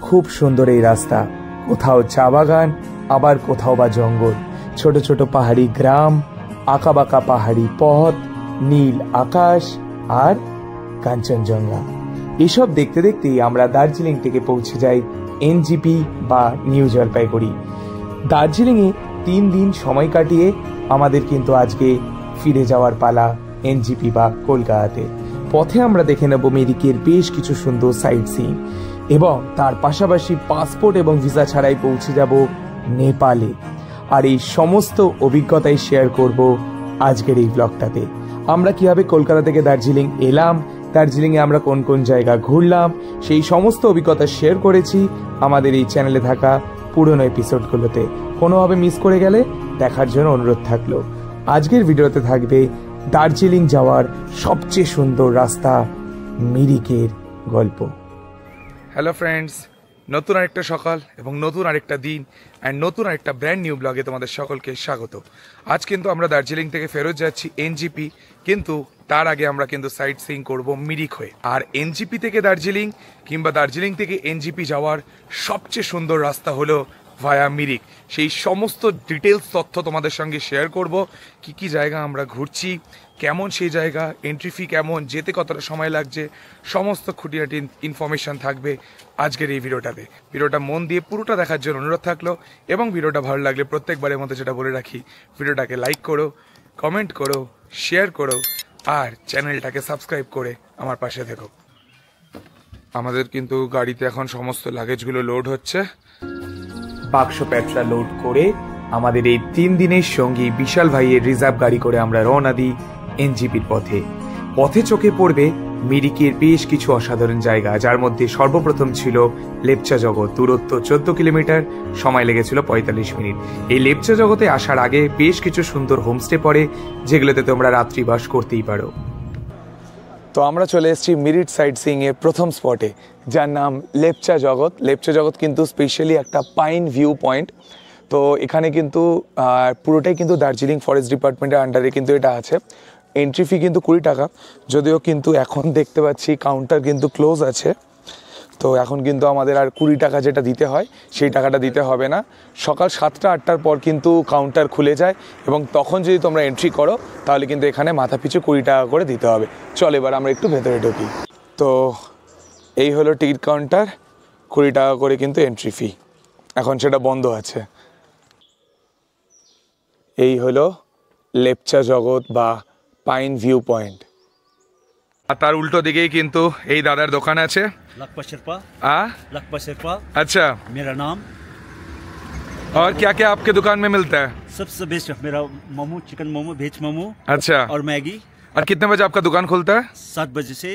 খুব সুন্দর এই রাস্তা, কোথাও চা বাগান, আবার কোথাও বা জঙ্গল, ছোট ছোট পাহাড়ি গ্রাম, আঁকাবাঁকা পাহাড়ি পথ, নীল আকাশ আর কাঞ্চনজঙ্ঘা। এসব দেখতে দেখতেই আমরা দার্জিলিং থেকে পৌঁছে যাই এনজিপি বা নিউ জলপাইগুড়ি। দার্জিলিংয়ে 3 দিন সময় কাটিয়ে আমাদের কিন্তু আজকে ফিরে যাওয়ার পালা এনজিপি বা কলকাতাতে। পথে আমরা দেখে নেব মিরিকের বেশ কিছু সুন্দর সাইট সিইং এবং তার পাশাপাশি পাসপোর্ট এবং ভিসা ছাড়াই পৌঁছে যাব নেপালে। আর এই সমস্ত অভিজ্ঞতাই শেয়ার করব আজকের এই ব্লগটাতে। আমরা কিভাবে কলকাতা থেকে দার্জিলিং এলাম, দার্জিলিংয়ে আমরা কোন কোন জায়গা ঘুরলাম, সেই সমস্ত অভিজ্ঞতা শেয়ার করেছি আমাদের এই চ্যানেলে থাকা পুরনো এপিসোডগুলোতে। কোনোভাবে মিস করে গেলে দেখার জন্য অনুরোধ থাকলো। আজকের ভিডিওতে থাকবে দার্জিলিং যাওয়ার সবচেয়ে সুন্দর রাস্তা মিরিকের গল্প। হ্যালো ফ্রেন্ডস, নতুন আরেকটা সকাল এবং নতুন আরেকটা দিন অ্যান্ড নতুন আরেকটা ব্র্যান্ড নিউ ব্লগে তোমাদের সকলকে স্বাগত। আজ কিন্তু আমরা দার্জিলিং থেকে ফেরত যাচ্ছি এনজিপি, কিন্তু তার আগে আমরা কিন্তু সাইট সিইং করবো মিরিক হয়ে। আর এনজিপি থেকে দার্জিলিং কিংবা দার্জিলিং থেকে এনজিপি যাওয়ার সবচেয়ে সুন্দর রাস্তা হলো ভায়া মিরিক। সেই সমস্ত ডিটেলস তথ্য তোমাদের সঙ্গে শেয়ার করব। কি কি জায়গা আমরা ঘুরছি, কেমন সেই জায়গা, এন্ট্রি ফি কেমন, যেতে কতটা সময় লাগছে, সমস্ত খুঁটিনাটি ইনফরমেশন থাকবে আজকের এই ভিডিওটাতে। ভিডিওটা মন দিয়ে পুরোটা দেখার জন্য অনুরোধ থাকলো এবং ভিডিওটা ভালো লাগলে প্রত্যেকবারের মতো যেটা বলে রাখি, ভিডিওটাকে লাইক করো, কমেন্ট করো, শেয়ার করো আর চ্যানেলটাকে সাবস্ক্রাইব করে আমার পাশে থেকো। আমাদের কিন্তু গাড়িতে এখন সমস্ত লাগেজগুলো লোড হচ্ছে। বাক্স প্যাটরা লোড করে আমাদের এই 3 দিনের সঙ্গী বিশাল ভাইয়ের রিজার্ভ গাড়ি করে আমরা রওনা দিই এনজিপির পথে। পথে চোখে পড়বে মিরিকের বেশ কিছু অসাধারণ জায়গা, যার মধ্যে সর্বপ্রথম ছিল লেপচা জগৎ। দূরত্ব 14 কিলোমিটার, সময় লেগেছিল 45 মিনিট। এই লেপচা জগতে আসার আগে বেশ কিছু সুন্দর হোমস্টে পড়ে, যেগুলোতে তোমরা রাত্রিবাস করতেই পারো। তো আমরা চলে এসেছি মিরিক সাইট সিইং এর প্রথম স্পটে, যার নাম লেপচা জগৎ। লেপচা জগৎ কিন্তু স্পেশালি একটা পাইন ভিউ পয়েন্ট। তো এখানে কিন্তু পুরোটাই কিন্তু দার্জিলিং ফরেস্ট ডিপার্টমেন্টের আন্ডারে কিন্তু এটা আছে। এন্ট্রি ফি কিন্তু 20 টাকা, যদিও কিন্তু এখন দেখতে পাচ্ছি কাউন্টার কিন্তু ক্লোজ আছে। তো এখন কিন্তু আমাদের আর 20 টাকা যেটা দিতে হয় সেই টাকাটা দিতে হবে না। সকাল 7টা 8টার পর কিন্তু কাউন্টার খুলে যায় এবং তখন যদি তোমরা এন্ট্রি করো তাহলে কিন্তু এখানে মাথা পিছু 20 টাকা করে দিতে হবে। চল এবার আমরা একটু ভেতরে ঢুকি। তো এই হলো টিকিট কাউন্টার, 20 টাকা করে কিন্তু এন্ট্রি ফি। এখন সেটা বন্ধ আছে। এই হলো লেপচা জগৎ বা পাইন ভিউ পয়েন্ট। আর তার উল্টো দিকেই কিন্তু এই দাদার দোকান আছে, लखपत शेरपा। लखपत शेरपा। अच्छा, मेरा नाम। और क्या क्या आपके दुकान में मिलता है? सबसे बेस्ट मेरा मोमो, चिकन मोमो, वेज मोमो। अच्छा, और मैगी। और कितने बजे आपका दुकान खुलता है? 7 बजे से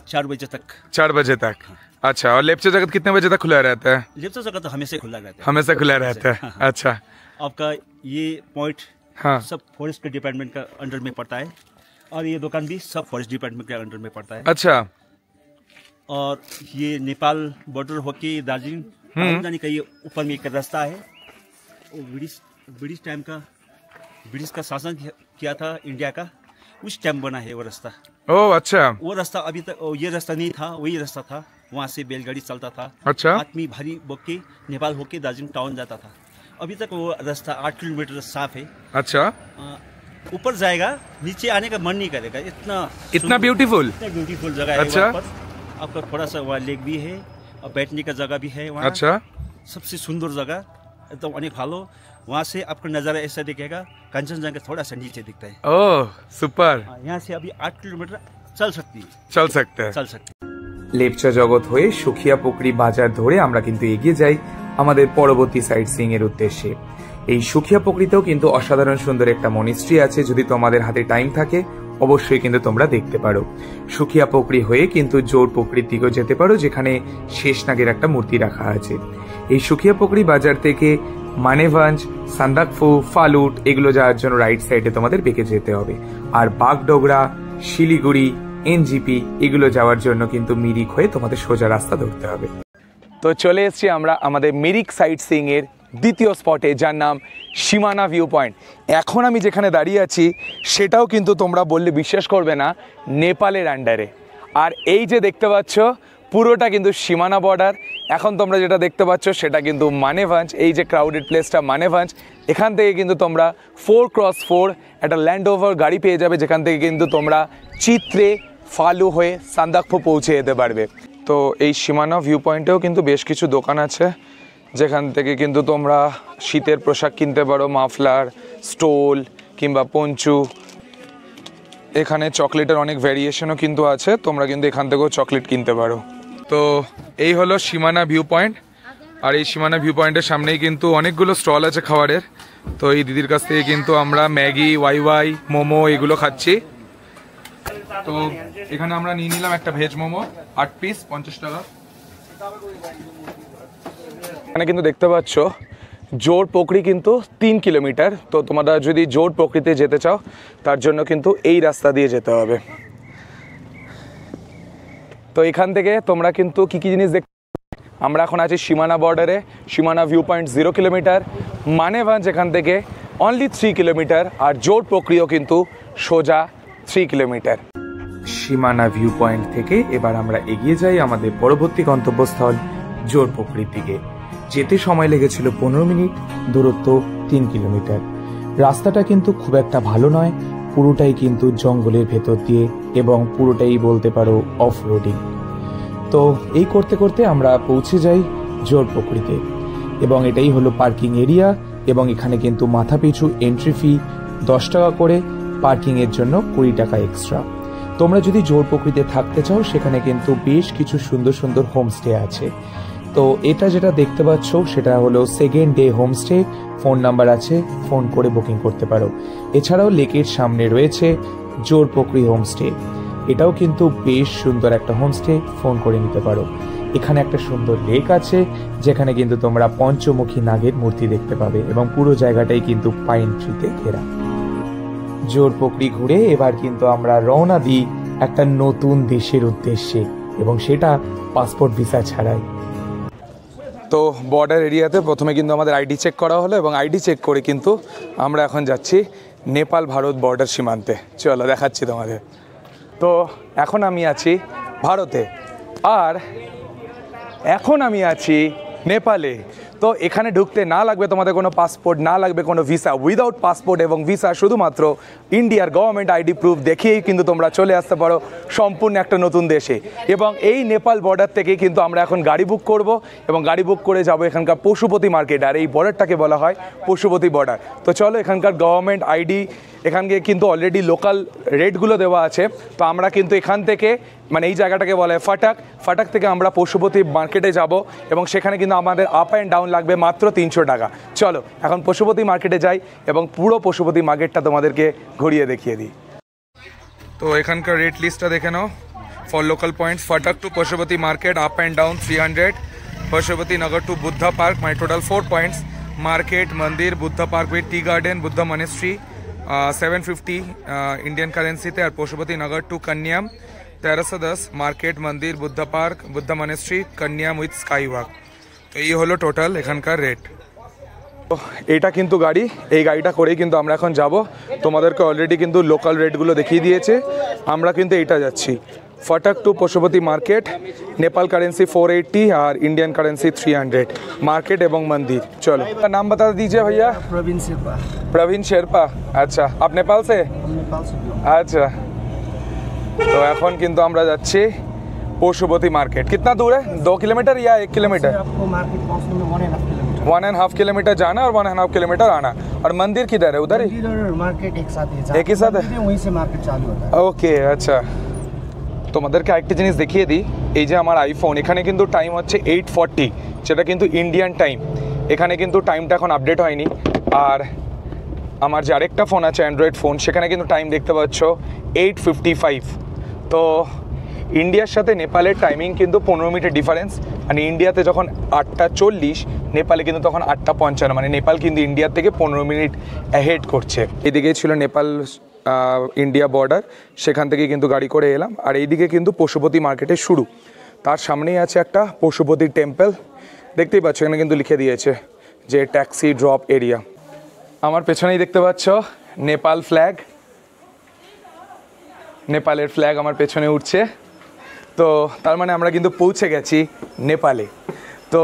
4 बजे तक। 4 बजे तक। अच्छा, और लेपचा जगत कितने बजे तक खुला रहता है? लेपचा जगत तो हमेशा खुला रहता है। हमेशा खुला रहता है। अच्छा, आपका ये पॉइंट हाँ सब फॉरेस्ट के डिपार्टमेंट का अंडर में पड़ता है और ये दुकान भी सब फॉरेस्ट डिपार्टमेंट के अंडर में पड़ता है। अच्छा, और ये नेपाल बॉर्डर होके दार्जिलिंग जाने का ये ऊपर में एक रास्ता है। वो ब्रिटिश टाइम का, ब्रिटिश का शासन किया था इंडिया का, उस टाइम बना है वो रास्ता। ओह अच्छा। वो रास्ता अभी तक ये रास्ता नहीं था, वही रास्ता था। वहाँ से बैलगाड़ी चलता था। अच्छा, आदमी भारी बोक के नेपाल होके दार्जिलिंग टाउन जाता था। अभी तक वो रास्ता 8 किलोमीटर साफ है। अच्छा, ऊपर जाएगा नीचे आने का मन नहीं करेगा, इतना ब्यूटीफुल जगह है। अच्छा, वहाँ पर आपका थोड़ा सा वहाँ लेक भी है और बैठने का जगह भी है वहाँ। अच्छा, सबसे सुंदर जगह एकदम अनेक भालो। वहाँ से आपका नज़ारा ऐसा दिखेगा, कंचनजंगा थोड़ा सा नीचे दिखता है। ओह सुपर। यहाँ से अभी 8 किलोमीटर चल सकते हैं। चल सकते লেপচা জগৎ হয়ে সুখিয়া পুকুরি বাজার ধরে আমরা কিন্তু এগিয়ে যাই আমাদের পরবর্তী সাইট সিইং এর উদ্দেশ্যে। এই সুখিয়া পুকুরিতেও কিন্তু অসাধারণ সুন্দর একটা মনিস্ট্রি আছে, যদি তোমাদের হাতে টাইম থাকে অবশ্যই কিন্তু তোমরা দেখতে পারো। সুখিয়া পুকুরি হয়ে কিন্তু জোর পুকুরির দিকেও যেতে পারো, যেখানে শেষনাগের একটা মূর্তি রাখা আছে। এই সুখিয়া পুকুরি বাজার থেকে মানেভাঞ্জ, সান্দাকফু, ফালুট এগুলো যাওয়ার জন্য রাইট সাইডে তোমাদের বেঁকে যেতে হবে। আর বাগডোগরা, শিলিগুড়ি, এনজিপি এগুলো যাওয়ার জন্য কিন্তু মিরিক হয়ে তোমাদের সোজা রাস্তা ধরতে হবে। তো চলে এসেছি আমরা আমাদের মিরিক সাইট সিইং এর দ্বিতীয় স্পটে, যার নাম সীমানা ভিউ পয়েন্ট। এখন আমি যেখানে দাঁড়িয়ে আছি সেটাও কিন্তু তোমরা বললে বিশ্বাস করবে না, নেপালের আন্ডারে। আর এই যে দেখতে পাচ্ছ পুরোটা কিন্তু সীমানা বর্ডার। এখন তোমরা যেটা দেখতে পাচ্ছ সেটা কিন্তু মানেভাঞ্জ, এই যে ক্রাউডেড প্লেসটা মানেভাঞ্জ, এখান থেকে কিন্তু তোমরা 4x4 একটা ল্যান্ড ওভার গাড়ি পেয়ে যাবে, যেখান থেকে কিন্তু তোমরা চিত্রে ফালু হয়ে সান্দাকফু পৌঁছে যেতে পারবে। তো এই সীমানা ভিউ পয়েন্টেও কিন্তু বেশ কিছু দোকান আছে, যেখান থেকে কিন্তু তোমরা শীতের পোশাক কিনতে পারো, মাফলার, স্টোল কিংবা পঞ্চু। এখানে চকলেটের অনেক ভ্যারিয়েশনও কিন্তু আছে, তোমরা কিন্তু এখান থেকেও চকলেট কিনতে পারো। তো এই হলো সীমানা ভিউ পয়েন্ট, আর এই সীমানা ভিউ পয়েন্টের সামনেই কিন্তু অনেকগুলো স্টল আছে খাবারের। তো এই দিদির কাছ থেকে কিন্তু আমরা ম্যাগি, ওয়াই মোমো এগুলো খাচ্ছি। তো এখানে আমরা নিয়ে নিলাম একটা ভেজ মোমো, 8 পিস, 50 টাকা। এখানে কিন্তু দেখতে পাচ্ছ জোর পোকরি কিন্তু 3 কিলোমিটার। তো তোমরা যদি জোর পোকরিতে যেতে চাও তার জন্য কিন্তু এই রাস্তা দিয়ে যেতে হবে। তো এখান থেকে তোমরা কিন্তু কি কি জিনিস দেখতে, আমরা এখন আছি সীমানা বর্ডারে, সীমানা ভিউ পয়েন্ট 0 কিলোমিটার, মানেভাঞ্জ এখান থেকে অনলি 3 কিলোমিটার, আর জোর পোকরিও কিন্তু সোজা 3 কিলোমিটার। সীমানা ভিউ পয়েন্ট থেকে এবার আমরা এগিয়ে যাই আমাদের পরবর্তী গন্তব্যস্থল জোর পোকরির দিকে। যেতে সময় লেগেছিল 15 মিনিট, দূরত্ব 3 কিলোমিটার। রাস্তাটা কিন্তু খুব একটা ভালো নয়, পুরোটাই কিন্তু জঙ্গলের ভেতর দিয়ে এবং পুরোটাই বলতে পারো অফ রোডিং। তো এই করতে করতে আমরা পৌঁছে যাই জোর পোকরিতে, এবং এটাই হলো পার্কিং এরিয়া, এবং এখানে কিন্তু মাথা পিছু এন্ট্রি ফি 10 টাকা করে, পার্কিংয়ের জন্য 20 টাকা এক্সট্রা। তোমরা যদি জোর পোকরিতে থাকতে চাও সেখানে কিন্তু বেশ কিছু সুন্দর সুন্দর হোমস্টে আছে। তো এটা যেটা দেখতে পাচ্ছ সেটা হলো second day homestay, phone number আছে, ফোন করে বুকিং করতে পারো। এছাড়াও লেকের সামনে রয়েছে জোর পোকরি হোমস্টে, এটাও কিন্তু বেশ সুন্দর একটা হোমস্টে, ফোন করে নিতে পারো। এখানে একটা সুন্দর লেক আছে যেখানে কিন্তু তোমরা পঞ্চমুখী নাগের মূর্তি দেখতে পাবে, এবং পুরো জায়গাটাই কিন্তু পাইন ট্রিতে ঘেরা। জোর পোকরি ঘুরে এবার কিন্তু আমরা রওনা দিই একটা নতুন দেশের উদ্দেশ্যে, এবং সেটা পাসপোর্ট ভিসা ছাড়াই। তো বর্ডার এরিয়াতে প্রথমে কিন্তু আমাদের আইডি চেক করা হলো, এবং আইডি চেক করে কিন্তু আমরা এখন যাচ্ছি নেপাল ভারত বর্ডার সীমান্তে। চলো দেখাচ্ছি তোমাদের। তো এখন আমি আছি ভারতে, আর এখন আমি আছি নেপালে। তো এখানে ঢুকতে না লাগবে তোমাদের কোনো পাসপোর্ট, না লাগবে কোনো ভিসা। উইদাউট পাসপোর্ট এবং ভিসা শুধুমাত্র ইন্ডিয়ার গভর্নমেন্ট আইডি প্রুফ দেখিয়েই কিন্তু তোমরা চলে আসতে পারো সম্পূর্ণ একটা নতুন দেশে। এবং এই নেপাল বর্ডার থেকে কিন্তু আমরা এখন গাড়ি বুক করব, এবং গাড়ি বুক করে যাব এখানকার পশুপতি মার্কেট, আর এই বর্ডারটাকে বলা হয় পশুপতি বর্ডার। তো চলো, এখানকার গভর্নমেন্ট আইডি, এখানকে কিন্তু অলরেডি লোকাল রেটগুলো দেওয়া আছে। তো আমরা কিন্তু এখান থেকে, মানে এই জায়গাটাকে বলা হয় ফাটাক থেকে আমরা পশুপতি মার্কেটে যাব, এবং সেখানে কিন্তু আমাদের আপ অ্যান্ড ডাউন লাগবে মাত্র 300 টাকা। চলো এখন পশুপতি মার্কেটে যাই এবং পুরো পশুপতি মার্কেটটা তোমাদেরকে ঘুরিয়ে দেখিয়ে দিই। তো এখানকার রেট লিস্টটা দেখে নাও। For local points, Phatak to Pashupati market up and down 300, Pashupati Nagar to Buddha park my total 4 points, market, মন্দির, Buddha park with tea garden, Buddha monastery 750 Indian currency थे, और पशुपति नगर टू कन्याम 1310, मार्केट, मंदिर, Buddha park, Buddha monastery, Kanyam with sky walk. तो ये हलो टोटाल एखानकार रेट। तो এটা কিন্তু গাড়ি, এই গাড়িটা করেই কিন্তু আমরা এখন যাব। তোমাদেরকে অলরেডি কিন্তু লোকাল রেটগুলো দেখিয়ে দিয়েছে। আমরা কিন্তু এইটা যাচ্ছি Phatak to Pashupati market, Nepal currency 480 और इंडियन करेंसी 300, मार्केट एवं मंदिर। चलो नाम बता दीजिए भैया। प्रवीण शेरपा। प्रवीण शेरपा, अच्छा आप नेपाल से? नेपाल से। अच्छा, तो এখন কিন্তু আমরা যাচ্ছি পশুপতি মার্কেট। कितना दूर है? 2 किलोमीटर या 1 किलोमीटर? आपको मार्केट पहुंचने में 1.5 किलोमीटर। 1.5 किलोमीटर जाना और 1.5 किलोमीटर आना। और मंदिर किधर है? उधर ही? मंदिर और मार्केट एक साथ है। एक ही साथ है? वहीं से मार्केट चालू होता है। ওকে, আচ্ছা। তোমাদেরকে আরেকটা জিনিস দেখিয়ে দিই। এই যে আমার আইফোন, এখানে কিন্তু টাইম হচ্ছে 8:40, যেটা কিন্তু ইন্ডিয়ান টাইম। এখানে কিন্তু টাইমটা এখন আপডেট হয়নি। আর আমার যে আরেকটা ফোন আছে অ্যান্ড্রয়েড ফোন, সেখানে কিন্তু টাইম দেখতে পাচ্ছ 8:55। তো ইন্ডিয়ার সাথে নেপালের টাইমিং কিন্তু 15 মিনিটের ডিফারেন্স। মানে ইন্ডিয়াতে যখন 8:40, নেপালে কিন্তু তখন 8:55। মানে নেপাল কিন্তু ইন্ডিয়ার থেকে 15 মিনিট অ্যাহেড করছে। এদিকে ছিল নেপাল ইন্ডিয়া বর্ডার, সেখান থেকে কিন্তু গাড়ি করে এলাম। আর এইদিকে কিন্তু পশুপতি মার্কেটের শুরু, তার সামনেই আছে একটা পশুপতি টেম্পল। দেখতেই পাচ্ছ এখানে কিন্তু লিখে দিয়েছে যে ট্যাক্সি ড্রপ এরিয়া। আমার পেছনেই দেখতে পাচ্ছ নেপাল ফ্ল্যাগ, নেপালের ফ্ল্যাগ আমার পেছনে উঠছে। তো তার মানে আমরা কিন্তু পৌঁছে গেছি নেপালে। তো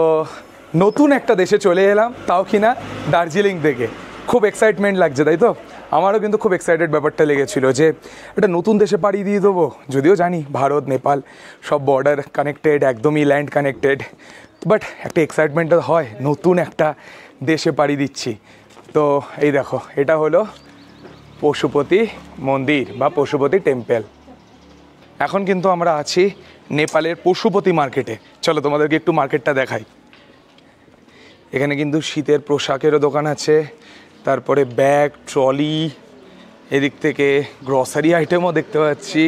নতুন একটা দেশে চলে এলাম, তাও কি না দার্জিলিং থেকে। খুব এক্সাইটমেন্ট লাগছে, তাই তো? আমারও কিন্তু খুব এক্সাইটেড ব্যাপারটা লেগেছিল যে একটা নতুন দেশে পাড়ি দিয়ে দেবো। যদিও জানি ভারত নেপাল সব বর্ডার কানেক্টেড, একদমই ল্যান্ড কানেক্টেড, বাট একটা এক্সাইটমেন্টটা হয়, নতুন একটা দেশে পাড়ি দিচ্ছি। তো এই দেখো, এটা হলো পশুপতি মন্দির বা পশুপতি টেম্পল। এখন কিন্তু আমরা আছি নেপালের পশুপতি মার্কেটে। চলো তোমাদেরকে একটু মার্কেটটা দেখাই। এখানে কিন্তু শীতের পোশাকেরও দোকান আছে, তারপরে ব্যাগ, ট্রলি, এদিক থেকে গ্রসারি আইটেমও দেখতে পাচ্ছি,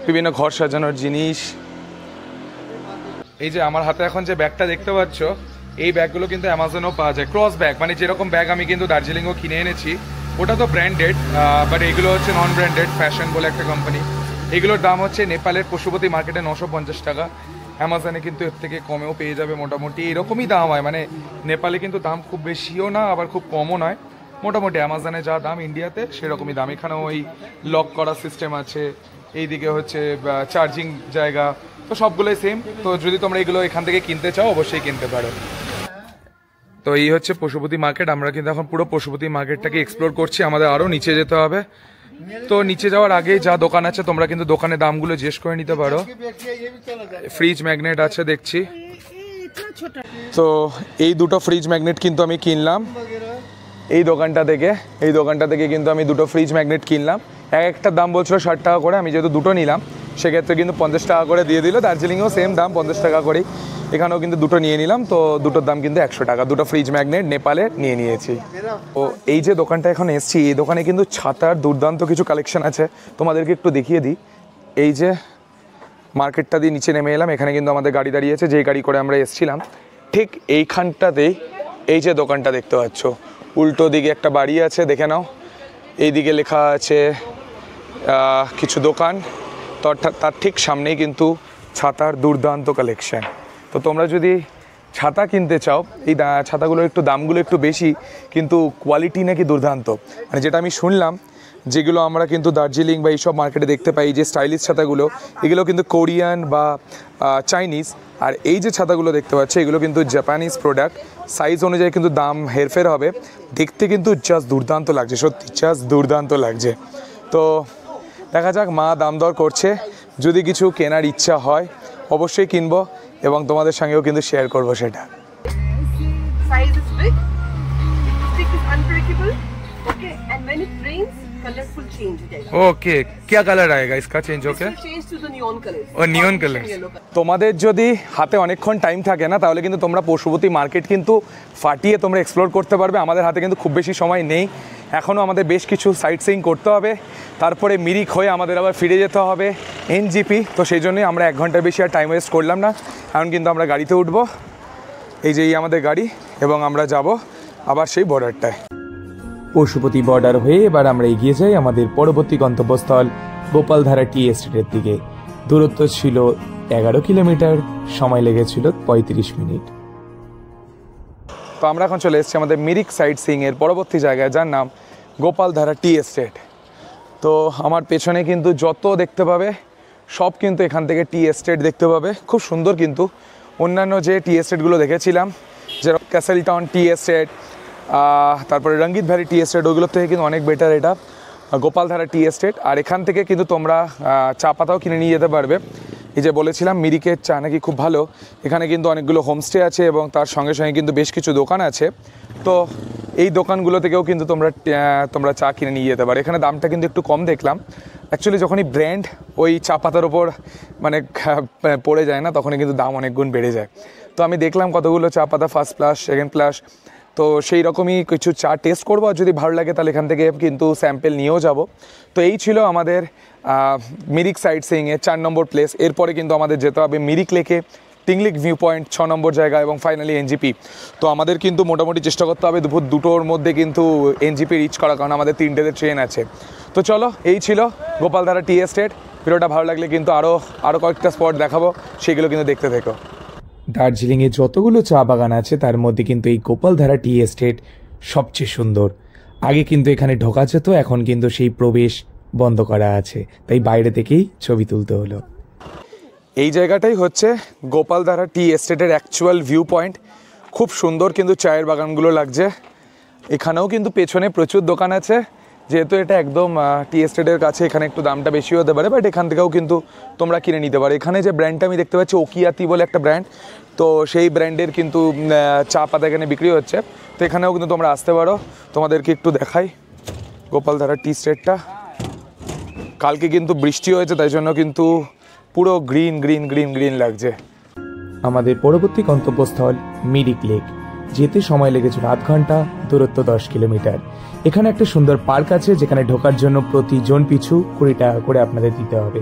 বিভিন্ন ঘর সাজানোর জিনিস। এই যে আমার হাতে এখন যে ব্যাগটা দেখতে পাচ্ছ, এই ব্যাগগুলো কিন্তু অ্যামাজনেও পাওয়া যায়, ক্রস ব্যাগ। মানে যেরকম ব্যাগ আমি কিন্তু দার্জিলিংও কিনে এনেছি, ওটা তো ব্র্যান্ডেড, বাট এগুলো হচ্ছে নন ব্র্যান্ডেড, ফ্যাশন বলে একটা কোম্পানি। এগুলোর দাম হচ্ছে নেপালের পশুপতি মার্কেটে 950 টাকা। অ্যামাজনে কিন্তু এর থেকে কমেও পেয়ে যাবে, মোটামুটি এরকমই দাম হয়। মানে নেপালে কিন্তু দাম খুব বেশিও না, আবার খুব কমও নয়, মোটামুটি অ্যামাজনে যা দাম ইন্ডিয়াতে সেরকমই দাম। এখানেও ওই লক করার সিস্টেম আছে, এইদিকে হচ্ছে চার্জিং জায়গা, তো সবগুলোই সেম। তো যদি তোমরা এগুলো এখান থেকে কিনতে চাও অবশ্যই কিনতে পারো। তো এই হচ্ছে পশুপতি মার্কেট। আমরা কিন্তু এখন পুরো পশুপতি মার্কেটটাকে এক্সপ্লোর করছি, আমাদের আরও নিচে যেতে হবে। তো নিচে যাওয়ার আগে যা দোকান আছে তোমরা কিন্তু দোকানের দামগুলো জিজ্ঞেস করে নিতে পারো। ফ্রিজ ম্যাগনেট আছে দেখছি, তো এই দুটো ফ্রিজ ম্যাগনেট কিন্তু আমি কিনলাম এই দোকানটা থেকে। এই দোকানটা থেকে কিন্তু আমি দুটো ফ্রিজ ম্যাগনেট কিনলাম। এক একটার দাম বলছিল 60 টাকা করে, আমি যেহেতু দুটো নিলাম সেক্ষেত্রে কিন্তু 50 টাকা করে দিয়ে দিল। দার্জিলিংয়েও সেম দাম 50 টাকা করেই, এখানেও কিন্তু দুটো নিয়ে নিলাম। তো দুটোর দাম কিন্তু 100 টাকা। দুটো ফ্রিজ ম্যাগনেট নেপালে নিয়ে নিয়েছি। ও এই যে দোকানটা এখন এসছি, এই দোকানে কিন্তু ছাতার দুর্দান্ত কিছু কালেকশন আছে, তোমাদেরকে একটু দেখিয়ে দিই। এই যে মার্কেটটা দিয়ে নিচে নেমে এলাম, এখানে কিন্তু আমাদের গাড়ি দাঁড়িয়েছে, যেই গাড়ি করে আমরা এসছিলাম। ঠিক এইখানটাতেই এই যে দোকানটা দেখতে পাচ্ছ, উল্টো দিকে একটা বাড়ি আছে, দেখে নাও। এই দিকে লেখা আছে কিছু দোকান, তো তার ঠিক সামনেই কিন্তু ছাতার দুর্দান্ত কালেকশন। তো তোমরা যদি ছাতা কিনতে চাও, এই ছাতাগুলোর একটু দামগুলো একটু বেশি, কিন্তু কোয়ালিটি নাকি দুর্দান্ত। মানে যেটা আমি শুনলাম, যেগুলো আমরা কিন্তু দার্জিলিং বা এইসব মার্কেটে দেখতে পাই, যে স্টাইলিশ ছাতাগুলো, এগুলো কিন্তু কোরিয়ান বা চাইনিজ। আর এই যে ছাতাগুলো দেখতে পাচ্ছি, এগুলো কিন্তু জাপানিজ প্রোডাক্ট। সাইজ অনুযায়ী কিন্তু দাম হেরফের হবে, দেখতে কিন্তু জাস্ট দুর্দান্ত লাগছে, সত্যি জাস্ট দুর্দান্ত লাগছে। তো দেখা যাক, মা দাম দর করছে, যদি কিছু কেনার ইচ্ছা হয় অবশ্যই কিনবো এবং তোমাদের সঙ্গেও কিন্তু শেয়ার করবো সেটা। Size is big, stick is unbreakable, okay, and when it rains, color will change. Okay, क्या कलर आएगा इसका चेंज होके? Change to the neon colors. ও নিয়ন কালার। তোমাদের যদি হাতে অনেকক্ষণ টাইম থাকে না, তাহলে কিন্তু তোমরা পশুপতি মার্কেট কিন্তু ফাটিয়ে তোমরা এক্সপ্লোর করতে পারবে। আমাদের হাতে কিন্তু খুব বেশি সময় নেই, এখনও আমাদের বেশ কিছু সাইট সিইং করতে হবে, তারপরে মিরিক হয়ে আমাদের আবার ফিরে যেতে হবে এনজিপি। তো সেই জন্যই আমরা 1 ঘন্টার বেশি আর টাইম ওয়েস্ট করলাম না। এখন কিন্তু আমরা গাড়িতে উঠবো, এই যে আমাদের গাড়ি, এবং আমরা যাব আবার সেই বর্ডারটায়। পশুপতি বর্ডার হয়ে এবার আমরা এগিয়ে যাই আমাদের পরবর্তী গন্তব্যস্থল গোপালধারা টি এস্টেটের দিকে। দূরত্ব ছিল 11 কিলোমিটার, সময় লেগেছিল 35 মিনিট। তো আমরা এখন চলে এসেছি আমাদের মিরিক সাইট সিইং এর পরবর্তী জায়গায়, যার নাম গোপালধারা টি এস্টেট। তো আমার পেছনে কিন্তু যত দেখতে পাবে সব কিন্তু এখান থেকে টি এস্টেট দেখতে পাবে, খুব সুন্দর। কিন্তু অন্যান্য যে টি এস্টেটগুলো দেখেছিলাম, যেরকম ক্যাসেল টাউন টি এস্টেট, তারপরে রঙ্গিত ভ্যালি টি এস্টেট, ওইগুলোর থেকে কিন্তু অনেক বেটার এটা গোপালধারা টি এস্টেট। আর এখান থেকে কিন্তু তোমরা চা পাতাও কিনে নিয়ে যেতে পারবে। এই যে বলেছিলাম মিরিকের চা নাকি খুব ভালো, এখানে কিন্তু অনেকগুলো হোমস্টে আছে এবং তার সঙ্গে সঙ্গে কিন্তু বেশ কিছু দোকান আছে। তো এই দোকানগুলো থেকেও কিন্তু তোমরা চা কিনে নিয়ে যেতে পারো। এখানে দামটা কিন্তু একটু কম দেখলাম। অ্যাকচুয়ালি যখনই ব্র্যান্ড ওই চা পাতার ওপর মানে পড়ে যায় না, তখনই কিন্তু দাম অনেক গুণ বেড়ে যায়। তো আমি দেখলাম কতগুলো চা পাতা, ফার্স্ট প্লাস, সেকেন্ড প্লাস, তো সেই রকমই কিছু চা টেস্ট করবো। আর যদি ভালো লাগে তাহলে এখান থেকে কিন্তু স্যাম্পেল নিয়েও যাব। তো এই ছিল আমাদের মিরিক সাইট সিইংয়ের 4 নম্বর প্লেস। এরপরে কিন্তু আমাদের যেতে হবে মিরিক লেকে, টিংলিক ভিউ পয়েন্ট 6 নম্বর জায়গা, এবং ফাইনালি এনজিপি। তো আমাদের কিন্তু মোটামুটি চেষ্টা করতে হবে দুপুর 2টোর মধ্যে কিন্তু এনজিপি রিচ করা, কারণ আমাদের 3টেতে ট্রেন আছে। তো চলো, এই ছিল গোপালধারা টি এস্টেট। ভিডিওটা ভালো লাগলে কিন্তু আরও কয়েকটা স্পট দেখাবো, সেগুলো কিন্তু দেখতে থেকো। দার্জিলিংয়ে যতগুলো চা বাগান আছে তার মধ্যে কিন্তু এই গোপালধারা টি এস্টেট সবচেয়ে সুন্দর। আগে কিন্তু এখানে ঢোকা যেত, এখন কিন্তু সেই প্রবেশ বন্ধ করা আছে, তাই বাইরে থেকেই ছবি তুলতে হলো। এই জায়গাটাই হচ্ছে গোপালধারা টি এস্টেটের অ্যাকচুয়াল ভিউ পয়েন্ট। খুব সুন্দর কিন্তু চায়ের বাগানগুলো লাগছে। এখানেও কিন্তু পেছনে প্রচুর দোকান আছে, যেহেতু এটা একদম টি এস্টেটের কাছে এখানে একটু দামটা বেশি হতে পারে, বাট এখান থেকেও কিন্তু তোমরা কিনে নিতে পারো। এখানে যে ব্র্যান্ডটা আমি দেখতে পাচ্ছি ওকিয়াতি বলে একটা ব্র্যান্ড, তো সেই ব্র্যান্ডের কিন্তু চা পাতা এখানে বিক্রি হচ্ছে। তো এখানেও কিন্তু তোমরা আসতে পারো। তোমাদেরকে একটু দেখাই গোপালধারা টি এস্টেটটা। কালকে কিন্তু বৃষ্টি হয়েছে, তাই জন্য কিন্তু পুরো গ্রিন গ্রিন গ্রিন গ্রিন লাগছে। আমাদের পরবর্তী গন্তব্যস্থল মিরিক লেক। যেতে সময় লেগেছিল 8 ঘন্টা, দূরত্ব 10 কিলোমিটার। এখানে একটা সুন্দর পার্ক আছে, যেখানে ঢোকার জন্য প্রতি জন পিছু 20 টাকা করে আপনাদের দিতে হবে।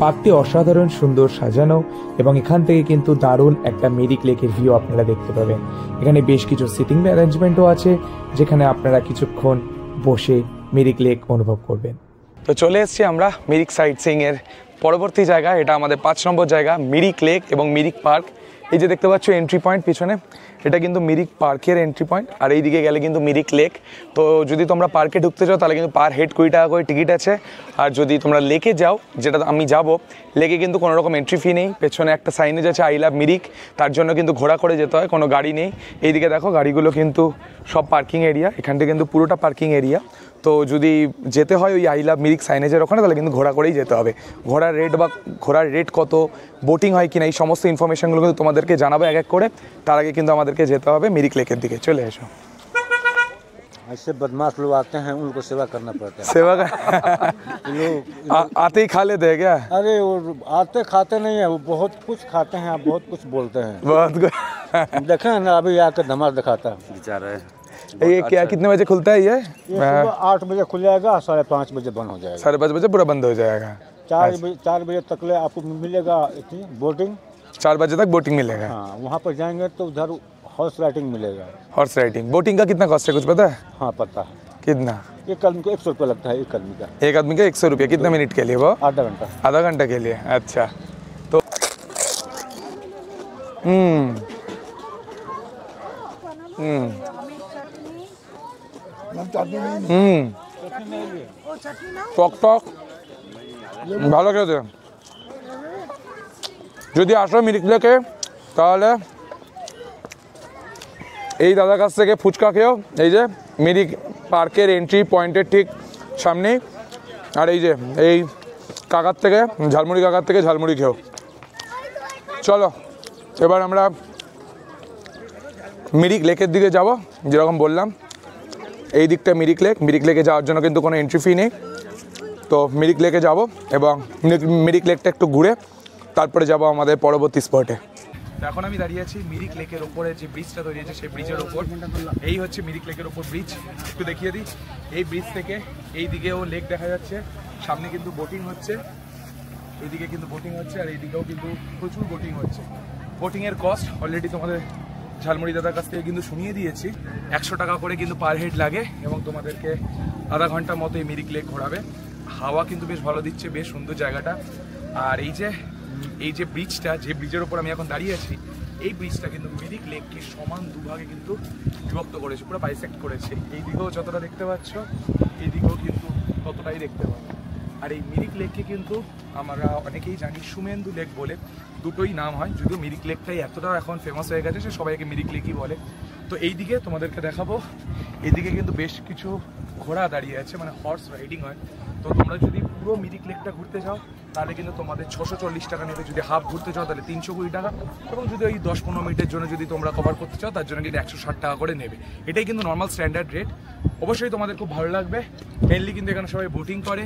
পার্কটি অসাধারণ সুন্দর সাজানো, এবং এখান থেকে কিন্তু দারুণ একটা মিরিক লেকের ভিউ আপনারা দেখতে পাবেন। এখানে বেশ কিছু সিটিং অ্যারেঞ্জমেন্টও আছে, যেখানে আপনারা কিছুক্ষণ বসে মিরিক লেক অনুভব করবেন। তো চলে এসেছি আমরা মিরিক সাইট সিইং এর পরবর্তী জায়গা। এটা আমাদের 5 নম্বর জায়গা, মিরিক লেক এবং মিরিক পার্ক। এই যে দেখতে পাচ্ছ এন্ট্রি পয়েন্ট পিছনে, এটা কিন্তু মিরিক পার্কের এন্ট্রি পয়েন্ট, আর এই দিকে গেলে কিন্তু মিরিক লেক। তো যদি তোমরা পার্কে ঢুকতে চাও তাহলে কিন্তু পার হেড 20 টাকা করে টিকিট আছে। আর যদি তোমরা লেকে যাও, যেটা আমি যাব, লেকে কিন্তু কোনো রকম এন্ট্রি ফি নেই। পেছনে একটা সাইনেজ আছে আই লাভ মিরিক, তার জন্য কিন্তু ঘোড়া করে যেতে হয়, কোনো গাড়ি নেই। এইদিকে দেখো গাড়িগুলো কিন্তু সব পার্কিং এরিয়া, এখানটা কিন্তু পুরোটা পার্কিং এরিয়া। তো যদি যেতে হয় ওই আই লাভ মিরিক সাইনেজের ওখানে, তাহলে কিন্তু ঘোড়া করেই যেতে হবে। ঘোড়ার রেট কত, বোটিং হয় কিনা, এই সমস্ত ইনফরমেশনগুলো কিন্তু তোমাদেরকে জানাবো এক এক করে। তার আগে কিন্তু আমাদেরকে যেতে হবে মিরিক লেকের দিকে। চলে এসো। ऐसे बदमाश लोग आते हैं, उनको सेवा करना पड़ता है। सेवा का लोग आते ही खा लेते हैं क्या? अरे वो आते खाते नहीं है, वो बहुत कुछ खाते हैं, बहुत कुछ बोलते हैं। बहुत देखे ना अभी आकर धमाल दिखाता है बेचारा। ये क्या कितने बजे खुलता है ये? सुबह 8 बजे खुल जाएगा, 5:30 बजे बंद हो जाएगा। 5:30 बजे पूरा बंद हो जाएगा। 4 बजे तक ले आपको मिलेगा बोटिंग। 4 बजे तक बोटिंग मिलेगा। हाँ, वहाँ पर जाएंगे तो उधर हॉर्स राइडिंग मिलेगा। हॉर्स राइडिंग, बोटिंग का कितना कॉस्ट है कुछ पता है? हाँ पता है। कितना? एक आदमी को 100 रुपये लगता है, एक आदमी का। एक आदमी का 100 रुपये। कितने मिनट के लिए वो? आधा घंटा। आधा घंटा के लिए, अच्छा। तो টক টক ভালো খেতে। যদি আসো মিরিক লেকে, তাহলে এই দাদার কাছ থেকে ফুচকা খেও। এই যে মিরিক পার্কের এন্ট্রি পয়েন্টের ঠিক সামনেই। আর এই যে এই কাকার থেকে ঝালমুড়ি খেও। চলো এবার আমরা মিরিক লেকের দিকে যাব। যেরকম বললাম, এই দিকটা মিরিক লেকে যাওয়ার জন্য কিন্তু কোনো এন্ট্রি ফি নেই। তো মিরিক লেকে যাব, এবং মিরিক লেকটা একটু ঘুরে তারপরে যাব আমাদের পরবর্তী স্পটে। এখন আমি দাঁড়িয়ে আছি মিরিক লেকের ওপরে, যে ব্রিজটা তৈরি হয়েছে সেই ব্রিজের ওপর। এই হচ্ছে মিরিক লেকের ওপর ব্রিজ। একটু দেখিয়ে দিই, এই ব্রিজ থেকে এই দিকেও লেক দেখা যাচ্ছে। সামনে কিন্তু বোটিং হচ্ছে, এইদিকে কিন্তু বোটিং হচ্ছে, আর এইদিকেও কিন্তু প্রচুর বোটিং হচ্ছে। বোটিংয়ের কস্ট অলরেডি তোমাদের ঝালমুড়ি দাদার কাছ থেকে কিন্তু শুনিয়ে দিয়েছি। 100 টাকা করে কিন্তু পার হেড লাগে, এবং তোমাদেরকে আধা ঘন্টার মতো এই মিরিক লেক ঘোরাবে। হাওয়া কিন্তু বেশ ভালো দিচ্ছে, বেশ সুন্দর জায়গাটা। আর এই যে ব্রিজটা, যে ব্রিজের ওপর আমি এখন দাঁড়িয়ে আছি, এই ব্রিজটা কিন্তু মিরিক লেককে সমান দুভাগে কিন্তু বিভক্ত করেছে, পুরো বাইসেক্ট করেছে। এই দিকেও যতটা দেখতে পাচ্ছ, এই দিকেও কিন্তু ততটাই দেখতে পাবো। আর এই মিরিক লেককে কিন্তু আমরা অনেকেই জানি সুমেন্দু লেক বলে, দুটোই নাম হয়, যদিও মিরিক লেকটাই এতটা এখন ফেমাস হয়ে গেছে সে সবাইকে মিরিক লেকই বলে। তো এই দিকে তোমাদেরকে দেখাবো, এইদিকে কিন্তু বেশ কিছু ঘোড়া দাঁড়িয়ে আছে, মানে হর্স রাইডিং হয়। তো তোমরা যদি পুরো মিরিক লেকটা ঘুরতে চাও তাহলে কিন্তু তোমাদের 640 টাকা নেবে। যদি হাফ ঘুরতে চাও তাহলে 320 টাকা, এবং যদি ওই 10-15 মিনিটের জন্য যদি তোমরা কভার করতে চাও তার জন্য কিন্তু 160 টাকা করে নেবে। এটাই কিন্তু নর্মাল স্ট্যান্ডার্ড রেট। অবশ্যই তোমাদের খুব ভালো লাগবে। মেনলি কিন্তু এখানে সবাই বোটিং করে,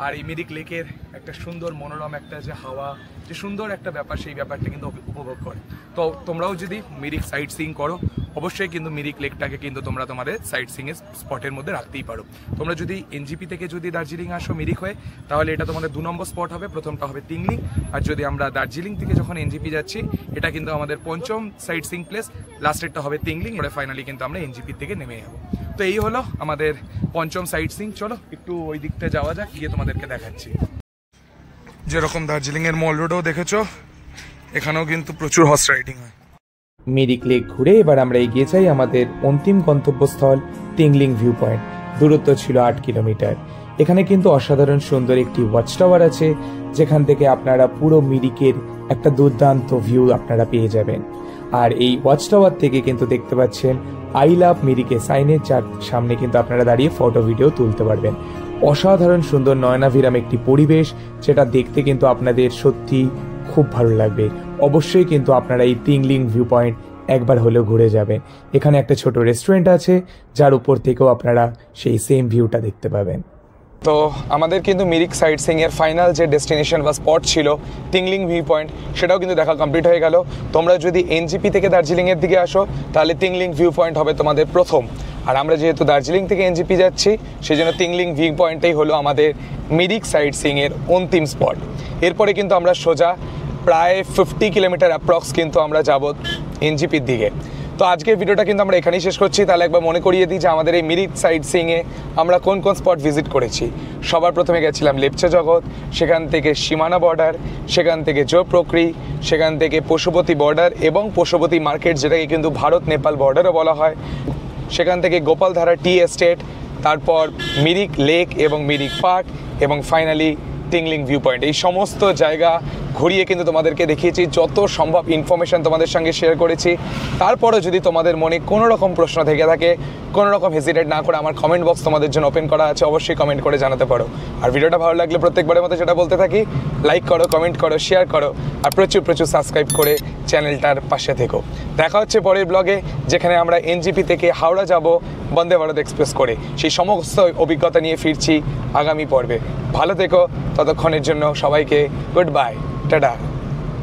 আর এই মিরিক লেকের একটা সুন্দর মনোরম একটা যে হাওয়া, যে সুন্দর একটা ব্যাপার, সেই ব্যাপারটা কিন্তু উপভোগ করে। তো তোমরাও যদি মিরিক সাইট সিইং করো, অবশ্যই কিন্তু মিরিক লেকটাকে কিন্তু তোমরা তোমাদের সাইট সিইংয়ের স্পটের মধ্যে রাখতেই পারো। তোমরা যদি এনজিপি থেকে যদি দার্জিলিং আসো মিরিক হয়ে, তাহলে এটা তোমাদের 2 নম্বর স্পট হবে। প্রথমটা হবে তিংলি, আর যদি আমরা দার্জিলিং থেকে যখন এনজিপি যাচ্ছি, এটা কিন্তু আমাদের 5ম সাইট সিইং প্লেস, লাস্টেরটা হবে তিংলি, পরে ফাইনালি কিন্তু আমরা এনজিপি থেকে নেমে যাবো। তো এই হলো আমাদের 5ম সাইট সিইং। চলো একটু ওই দিকটা যাওয়া যাক, গিয়ে তোমাদেরকে দেখাচ্ছি। যেরকম দার্জিলিং এর মল রোডও দেখেছো, এখানেও কিন্তু প্রচুর হর্স রাইডিং হয়। মিরিক লেক ঘুরে এবার আমরা এগিয়ে যাই আমাদের অন্তিম গন্তব্যস্থল টিংলিং ভিউ পয়েন্ট। দূরত্ব ছিল 8 কিলোমিটার। এখানে কিন্তু অসাধারণ সুন্দর একটি ওয়াচ টাওয়ার আছে, যেখান থেকে আপনারা পুরো মিরিকের একটা দুর্দান্ত ভিউ আপনারা পেয়ে যাবেন। আর এই ওয়াচ টাওয়ার থেকে কিন্তু দেখতে পাচ্ছেন আই লাভ মিরিকে সাইনের, যার সামনে কিন্তু আপনারা দাঁড়িয়ে ফটো ভিডিও তুলতে পারবেন। অসাধারণ সুন্দর নয়নাভিরাম একটি পরিবেশ, যেটা দেখতে কিন্তু আপনাদের সত্যি খুব ভালো লাগবে। অবশ্যই কিন্তু আপনারা এই টিংলিং ভিউ পয়েন্ট একবার হলেও ঘুরে যাবেন। এখানে একটা ছোট রেস্টুরেন্ট আছে, যার উপর থেকেও আপনারা সেই সেম ভিউটা দেখতে পাবেন। তো আমাদের কিন্তু মিরিক সাইট সিইংয়ের ফাইনাল যে ডেস্টিনেশন বা স্পট ছিল টিংলিং ভিউ পয়েন্ট, সেটাও কিন্তু দেখা কমপ্লিট হয়ে গেল। তোমরা যদি এনজিপি থেকে দার্জিলিংয়ের দিকে আসো তাহলে টিংলিং ভিউ পয়েন্ট হবে তোমাদের প্রথম। আর আমরা যেহেতু দার্জিলিং থেকে এনজিপি যাচ্ছি, সেই জন্য টিংলিং ভিউ পয়েন্টটাই হলো আমাদের মিরিক সাইট সিইংয়ের অন্তিম স্পট। এরপরে কিন্তু আমরা সোজা প্রায় 50 কিলোমিটার অ্যাপ্রক্স কিন্তু আমরা যাব এনজিপির দিকে। তো আজকের ভিডিওটা কিন্তু আমরা এখানেই শেষ করছি। তাহলে একবার মনে করিয়ে দিই যে আমাদের এই মিরিক সাইট সিইংয়ে আমরা কোন কোন স্পট ভিজিট করেছি। সবার প্রথমে গেছিলাম লেপচা জগৎ, সেখান থেকে সীমানা বর্ডার, সেখান থেকে জোপ্রক্রি, সেখান থেকে পশুপতি বর্ডার এবং পশুপতি মার্কেট, যেটাকে কিন্তু ভারত নেপাল বর্ডারও বলা হয়, সেখান থেকে গোপালধারা টি এস্টেট, তারপর মিরিক লেক এবং মিরিক পার্ক, এবং ফাইনালি টিংলিং ভিউ পয়েন্ট। এই সমস্ত জায়গা ঘুরিয়ে কিন্তু তোমাদেরকে দেখিয়েছি, যত সম্ভব ইনফরমেশান তোমাদের সঙ্গে শেয়ার করেছি। তারপরে যদি তোমাদের মনে কোনো রকম প্রশ্ন থেকে থাকে, কোনো রকম হেজিটেট না করে আমার কমেন্ট বক্স তোমাদের জন্য ওপেন করা আছে, অবশ্যই কমেন্ট করে জানাতে পারো। আর ভিডিওটা ভালো লাগলে প্রত্যেকবারের মতো যেটা বলতে থাকি, লাইক করো, কমেন্ট করো, শেয়ার করো, আর প্রচুর প্রচুর সাবস্ক্রাইব করে চ্যানেলটার পাশে থেকো। দেখা হচ্ছে পরের ব্লগে, যেখানে আমরা এনজিপি থেকে হাওড়া যাব বন্দে ভারত এক্সপ্রেস করে। সেই সমস্ত অভিজ্ঞতা নিয়ে ফিরছি আগামী পর্বে। ভালো থেকো, ততক্ষণের জন্য সবাইকে গুড বাই, টাটা।